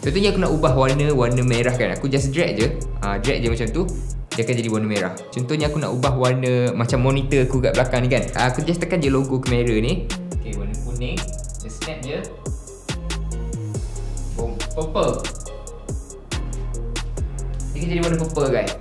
Contohnya aku nak ubah warna merah kan, aku just drag je macam tu, dia akan jadi warna merah. Contohnya aku nak ubah warna macam monitor aku kat belakang ni kan, aku just tekan je logo kamera ni. Okay, warna kuning, just snap je. Boom, purple. Dia akan jadi warna purple guys.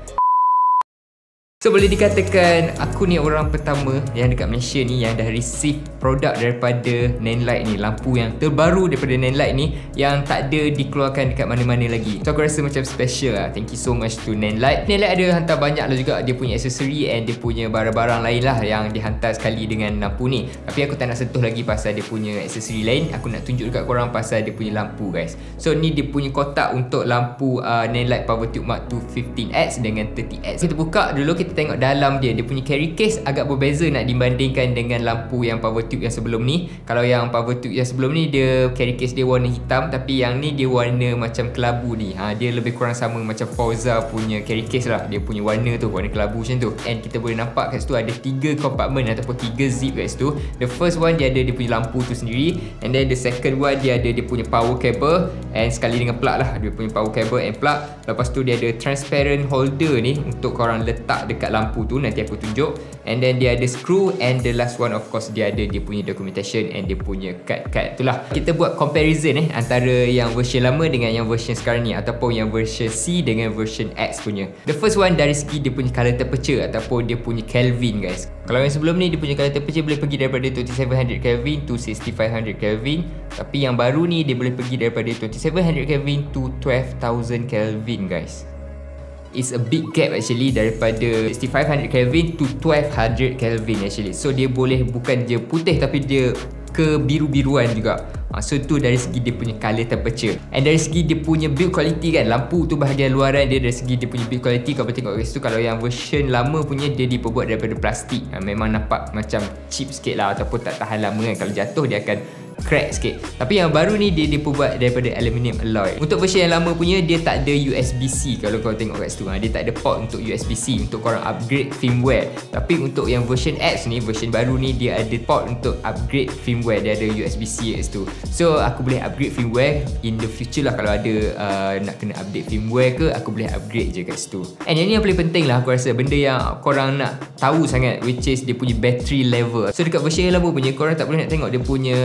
So boleh dikatakan aku ni orang pertama yang dekat Malaysia ni yang dah receive produk daripada Nanlite ni, lampu yang terbaru daripada Nanlite ni yang tak ada dikeluarkan dekat mana-mana lagi. So aku rasa macam special lah. Thank you so much to Nanlite. Nanlite ada hantar banyak lah juga dia punya aksesori and dia punya barang-barang lain lah yang dihantar sekali dengan lampu ni. Tapi aku tak nak sentuh lagi pasal dia punya aksesori lain. Aku nak tunjuk dekat korang pasal dia punya lampu guys. So ni dia punya kotak untuk lampu Nanlite PowerTube Mark II 15X dengan 30X. Kita buka dulu, kita tengok dalam dia punya carry case agak berbeza nak dibandingkan dengan lampu yang PowerTube yang sebelum ni. Kalau yang PowerTube yang sebelum ni dia carry case dia warna hitam, tapi yang ni dia warna macam kelabu ni. Dia lebih kurang sama macam Forza punya carry case lah. Dia punya warna tu warna kelabu macam tu. And kita boleh nampak kat situ ada 3 compartment ataupun 3 zip kat situ. The first one dia ada dia punya lampu tu sendiri, and then the second one dia ada dia punya power cable and sekali dengan plug lah, dia punya power cable and plug. Lepas tu dia ada transparent holder ni untuk korang letak dekat lampu tu, nanti aku tunjuk. And then dia ada screw, and the last one of course dia ada dia punya documentation and dia punya card itulah. Kita buat comparison antara yang version lama dengan yang version sekarang ni, ataupun yang version C dengan version X punya. The first one dari segi dia punya color temperature ataupun dia punya Kelvin guys. Kalau yang sebelum ni dia punya color temperature boleh pergi daripada 2700 Kelvin to 6500 Kelvin, tapi yang baru ni dia boleh pergi daripada 2700 Kelvin to 12000 Kelvin guys. It's a big gap actually daripada 6500 Kelvin to 1200 Kelvin actually. So dia boleh bukan je putih tapi dia ke biru-biruan juga. So tu dari segi dia punya color temperature. And dari segi dia punya build quality kan, lampu tu bahagian luaran dia, dari segi dia punya build quality kau boleh tengok kat situ. Kalau yang version lama punya dia diperbuat daripada plastik, memang nampak macam cheap sikit lah, ataupun tak tahan lama kan. Kalau jatuh dia akan crack sikit. Tapi yang baru ni dia diperbuat daripada aluminium alloy. Untuk version yang lama punya dia tak ada USB-C. Kalau kau tengok kat situ, dia tak ada port untuk USB-C untuk korang upgrade firmware. Tapi untuk yang version X ni, version baru ni, dia ada port untuk upgrade firmware. Dia ada USB-C kat situ. So aku boleh upgrade firmware in the future lah. Kalau ada nak kena update firmware ke, aku boleh upgrade je kat situ. And yang ni yang paling penting lah aku rasa, benda yang korang nak tahu sangat, which is dia punya battery level. So dekat version yang lama punya korang tak boleh nak tengok dia punya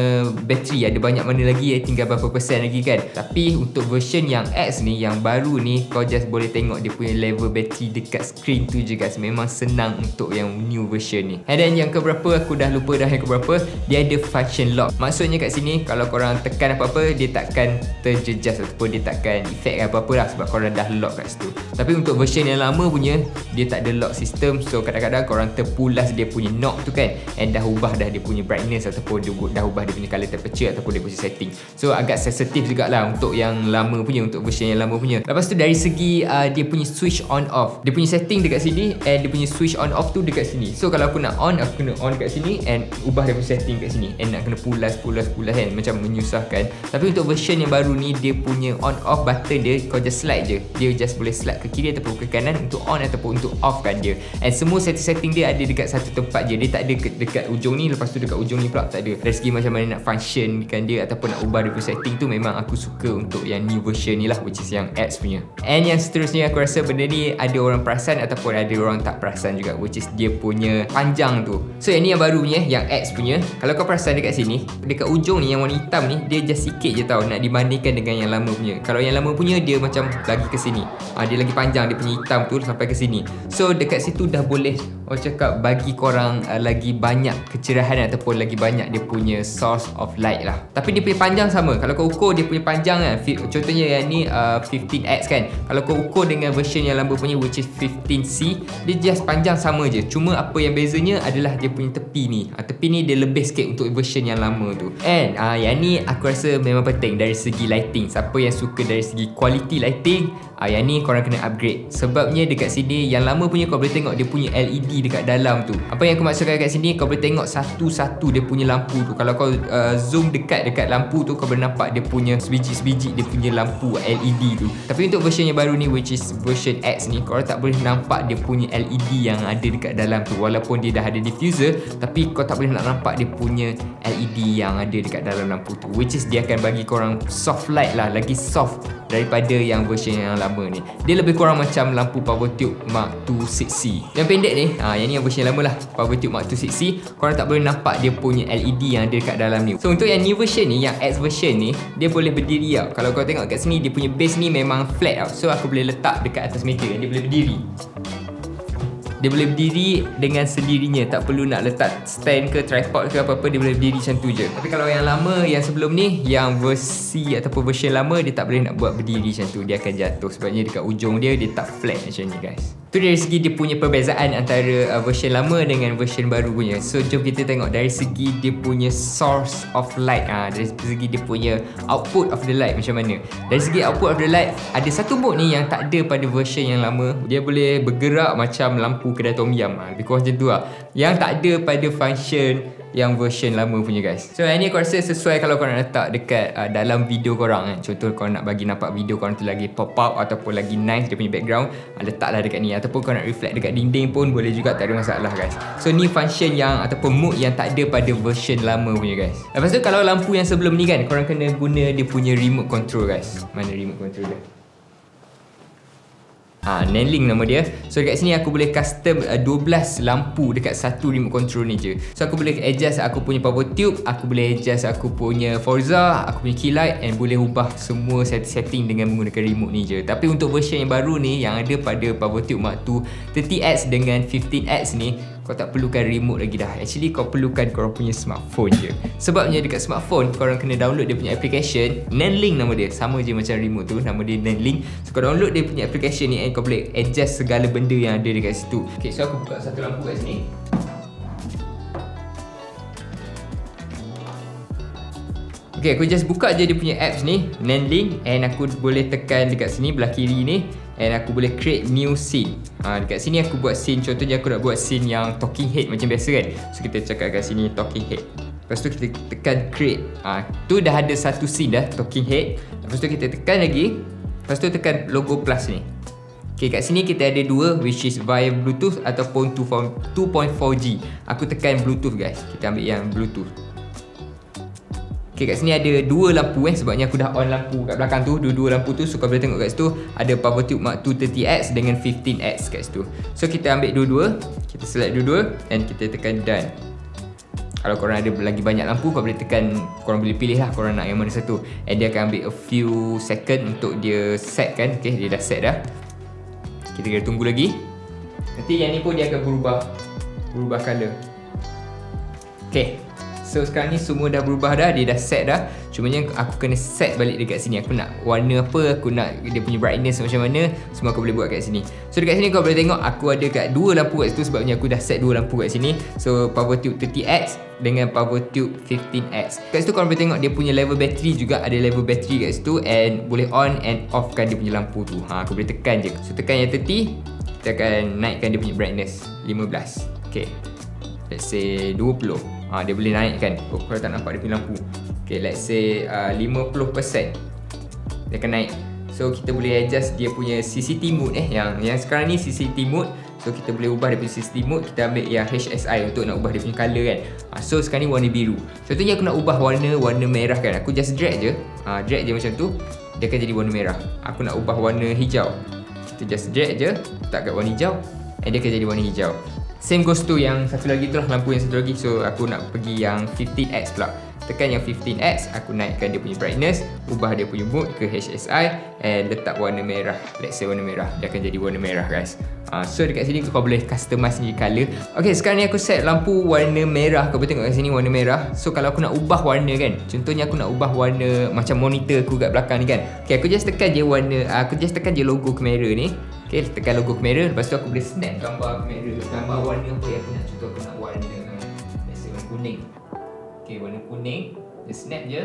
bateri ada banyak mana lagi, tinggal berapa persen lagi kan. Tapi untuk version yang X ni, yang baru ni, kau just boleh tengok dia punya level bateri dekat screen tu je guys. Memang senang untuk yang new version ni. And then yang keberapa, aku dah lupa dah yang keberapa, dia ada function lock. Maksudnya kat sini kalau korang tekan apa-apa, dia takkan terjejas ataupun dia takkan effect apa-apa lah, sebab korang dah lock kat situ. Tapi untuk version yang lama punya, dia tak ada lock system. So kadang-kadang korang terpulas dia punya knob tu kan, and dah ubah dah dia punya brightness ataupun dah ubah dia punya color temperature ataupun dia punya setting. So agak sensitif jugalah untuk yang lama punya, untuk version yang lama punya. Lepas tu dari segi dia punya switch on off, dia punya setting dekat sini, and dia punya switch on off tu dekat sini. So kalau aku nak on, aku kena on dekat sini and ubah dia punya setting kat sini, and nak kena pulas kan, macam menyusahkan. Tapi untuk version yang baru ni, dia punya on off button dia, kau just slide je, dia just boleh slide ke kiri ataupun ke kanan untuk on ataupun untuk off kan dia. And semua setting dia ada dekat satu tempat je, dia tak ada dekat ujung ni, lepas tu dekat ujung ni pula tak ada. Dari segi macam mana nak function kan dia ataupun nak ubah dia punya setting tu, memang aku suka untuk yang new version ni lah, which is yang X punya. And yang seterusnya aku rasa benda ni ada orang perasan ataupun ada orang tak perasan juga, which is dia punya panjang tu. So yang ni yang baru punya, yang X punya, kalau kau perasan dekat sini, dekat ujung ni yang warna hitam ni, dia just sikit je tau, nak dibandingkan dengan yang lama punya. Kalau yang lama punya dia macam lagi ke sini, dia lagi panjang, dia punya hitam tu sampai ke sini. So dekat situ dah boleh orang cakap bagi korang lagi banyak kecerahan ataupun lagi banyak dia punya source of light lah. Tapi dia punya panjang sama. Kalau kau ukur dia punya panjang kan, contohnya yang ni 15X kan, kalau kau ukur dengan version yang lama punya, which is 15C, dia just panjang sama je. Cuma apa yang bezanya adalah dia punya tepi ni. Tepi ni dia lebih sikit untuk version yang lama tu. And yang ni aku rasa memang penting dari segi lighting. Siapa yang suka dari segi quality lighting, yang ni korang kena upgrade. Sebabnya dekat sini yang lama punya kau boleh tengok dia punya LED dekat dalam tu. Apa yang aku maksudkan kat sini, kau boleh tengok satu-satu dia punya lampu tu. Kalau kau zoom dekat lampu tu, kau boleh nampak dia punya sebiji-sebiji dia punya lampu LED tu. Tapi untuk version yang baru ni, which is version X ni, kau tak boleh nampak dia punya LED yang ada dekat dalam tu. Walaupun dia dah ada diffuser, tapi kau tak boleh nak nampak dia punya LED yang ada dekat dalam lampu tu, which is dia akan bagi korang soft light lah, lagi soft daripada yang version yang lama ni. Dia lebih kurang macam lampu PowerTube Mark II 6C. Yang pendek ni, yang ni yang version lama lah, PowerTube Mark II 6C, korang tak boleh nampak dia punya LED yang ada dekat dalam ni. So untuk yang new version ni, yang X version ni, dia boleh berdiri tau. Kalau kau tengok kat sini, dia punya base ni memang flat tau. So aku boleh letak dekat atas meja, dia boleh berdiri. Dia boleh berdiri dengan sendirinya, tak perlu nak letak stand ke tripod ke apa-apa, dia boleh berdiri macam tu je. Tapi kalau yang lama, yang sebelum ni, yang versi ataupun version lama, dia tak boleh nak buat berdiri macam tu, dia akan jatuh. Sebabnya dekat ujung dia tak flat macam ni guys. Tu dari segi dia punya perbezaan antara version lama dengan version baru punya. So jom kita tengok dari segi dia punya source of light, dari segi dia punya output of the light macam mana. Dari segi output of the light, ada satu mode ni yang tak ada pada version yang lama. Dia boleh bergerak macam lampu kedai tom yum, lebih kurang macam tu lah. Yang tak ada pada function yang version lama punya guys. So yang ni aku rasa sesuai kalau korang nak letak dekat dalam video korang kan. Contoh korang nak bagi nampak video korang tu lagi pop up ataupun lagi nice dia punya background, letaklah dekat ni. Ataupun korang nak reflect dekat dinding pun boleh juga, tak ada masalah guys. So ni function yang ataupun mode yang tak ada pada version lama punya guys. Lepas tu kalau lampu yang sebelum ni kan, korang kena guna dia punya remote control guys. Mana remote control dia? Nenling nama dia. So dekat sini aku boleh custom 12 lampu dekat satu remote control ni je. So aku boleh adjust aku punya power tube, aku boleh adjust aku punya Forza, aku punya key light, and boleh ubah semua setting dengan menggunakan remote ni je. Tapi untuk version yang baru ni, yang ada pada power tube Mark II 30X dengan 15X ni, kau tak perlukan remote lagi dah. Actually kau perlukan korang punya smartphone je. Sebabnya dekat smartphone korang kena download dia punya application, Nenling nama dia, sama je macam remote tu, nama dia Nenling. So kau download dia punya application ni, and kau boleh adjust segala benda yang ada dekat situ. Okay, so aku buka satu lampu kat sini. Okay, aku just buka je dia punya apps ni, Nenling, and aku boleh tekan dekat sini belah kiri ni, and aku boleh create new scene. Dekat sini aku buat scene, contohnya aku nak buat scene yang talking head macam biasa kan. So kita cakap kat sini talking head. Lepas tu kita tekan create. Tu dah ada satu scene dah, talking head. Lepas tu kita tekan lagi. Lepas tu tekan logo plus ni. Okay, kat sini kita ada dua, which is via Bluetooth ataupun 2.4G. Aku tekan Bluetooth guys. Kita ambil yang Bluetooth. Okay, kat sini ada dua lampu sebabnya aku dah on lampu kat belakang tu, dua-dua lampu tu. So kau boleh tengok kat situ ada PowerTube Mark II 30X dengan 15X kat situ. So kita ambil dua-dua, kita select dua-dua, and kita tekan done. Kalau korang ada lagi banyak lampu, kau boleh tekan, korang boleh pilih lah korang nak yang mana satu, and dia akan ambil a few second untuk dia set kan. Okay, dia dah set dah. Kita kena tunggu lagi. Nanti yang ni pun dia akan berubah colour. Okay, so sekarang ni semua dah berubah dah, dia dah set dah. Cumanya aku kena set balik dekat sini. Aku nak warna apa, aku nak dia punya brightness macam mana, semua aku boleh buat kat sini. So dekat sini kau boleh tengok aku ada kat dua lampu kat situ, sebabnya aku dah set dua lampu kat sini. So PowerTube 30X dengan PowerTube 15X. Kat situ kau boleh tengok dia punya level battery juga, ada level battery kat situ, and boleh on and off kan dia punya lampu tu. Aku boleh tekan je. So tekan yang 30, kita akan naikkan dia punya brightness 15. Okay, let's say 20. Dia boleh naikkan. Kalau tak nampak dia punya lampu. Okay, let's say 50%. Dia akan naik. So kita boleh adjust dia punya CCT mode yang sekarang ni CCT mode. So kita boleh ubah dia punya CCT mode. Kita ambil yang HSI untuk nak ubah dia punya colour kan. So sekarang ni warna biru. Contohnya aku nak ubah warna merah kan. Aku just drag je. Drag je macam tu. Dia akan jadi warna merah. Aku nak ubah warna hijau. Kita just drag je, letak kat warna hijau, and dia akan jadi warna hijau. Same goes to yang satu lagi tu lah, lampu yang satu lagi. So aku nak pergi yang 15X pula. Tekan yang 15X, aku naikkan dia punya brightness, ubah dia punya mode ke HSI, and letak warna merah. Let's say warna merah, dia akan jadi warna merah guys. So dekat sini kau boleh customize ni colour. Okay, sekarang ni aku set lampu warna merah. Kau boleh tengok kat sini warna merah. So kalau aku nak ubah warna kan, contohnya aku nak ubah warna macam monitor aku kat belakang ni kan. Okay, aku just tekan je warna, aku just tekan je logo kamera ni. Okay, tekan logo kamera. Lepas tu aku boleh snap gambar kamera, gambar warna apa yang aku nak. Contoh aku nak warna, let's say warna kuning. Okay, warna kuning. Dia snap je,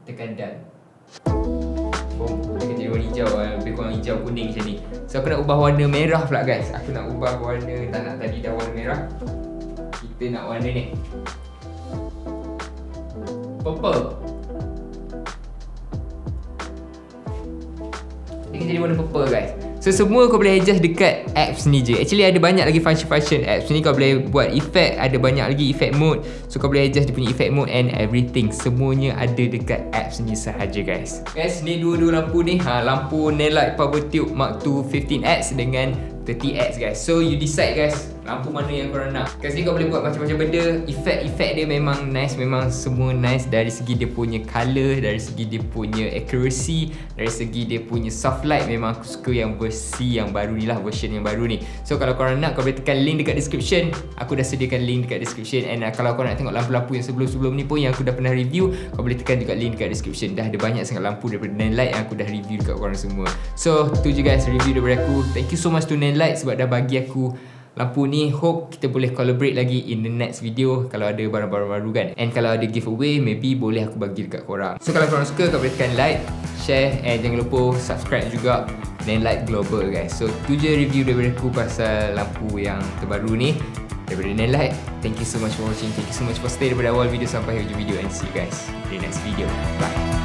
tekan done. Boom, dia akan jadi warna hijau, lebih kurang hijau kuning macam ni. So aku nak ubah warna merah pula guys. Aku nak ubah warna, tak nak tadi dah warna merah, kita nak warna ni. purple. Dia akan jadi warna purple guys. So semua kau boleh adjust dekat apps ni je. Actually ada banyak lagi function apps ni. Kau boleh buat effect, ada banyak lagi effect mode. So kau boleh adjust dia punya effect mode and everything. Semuanya ada dekat apps ni sahaja guys. Guys, ni dua-dua lampu ni, lampu Nanlite PowerTube Mark II 15X dengan 30X guys. So you decide guys, lampu mana yang korang nak. Kat sini kau boleh buat macam-macam benda. Efek dia memang nice, memang semua nice. Dari segi dia punya colour, dari segi dia punya accuracy, dari segi dia punya soft light. Memang aku suka yang versi yang baru ni lah, version yang baru ni. So kalau korang nak, kau boleh tekan link dekat description. Aku dah sediakan link dekat description. And kalau korang nak tengok lampu-lampu yang sebelum-sebelum ni pun yang aku dah pernah review, kau boleh tekan juga link dekat description. Dah ada banyak sangat lampu daripada Nanlite yang aku dah review dekat korang semua. So tu je guys review daripada aku. Thank you so much to Nanlite sebab dah bagi aku lampu ni. Hope kita boleh collaborate lagi in the next video kalau ada barang-barang baru kan. And kalau ada giveaway, maybe boleh aku bagi dekat korang. So kalau korang suka, kau boleh tekan like, share, and jangan lupa subscribe juga Nanlite Global guys. So tu je review daripada aku pasal lampu yang terbaru ni daripada Nanlite. Thank you so much for watching. Thank you so much for stay daripada awal video sampai hujung video. And see you guys in the next video. Bye.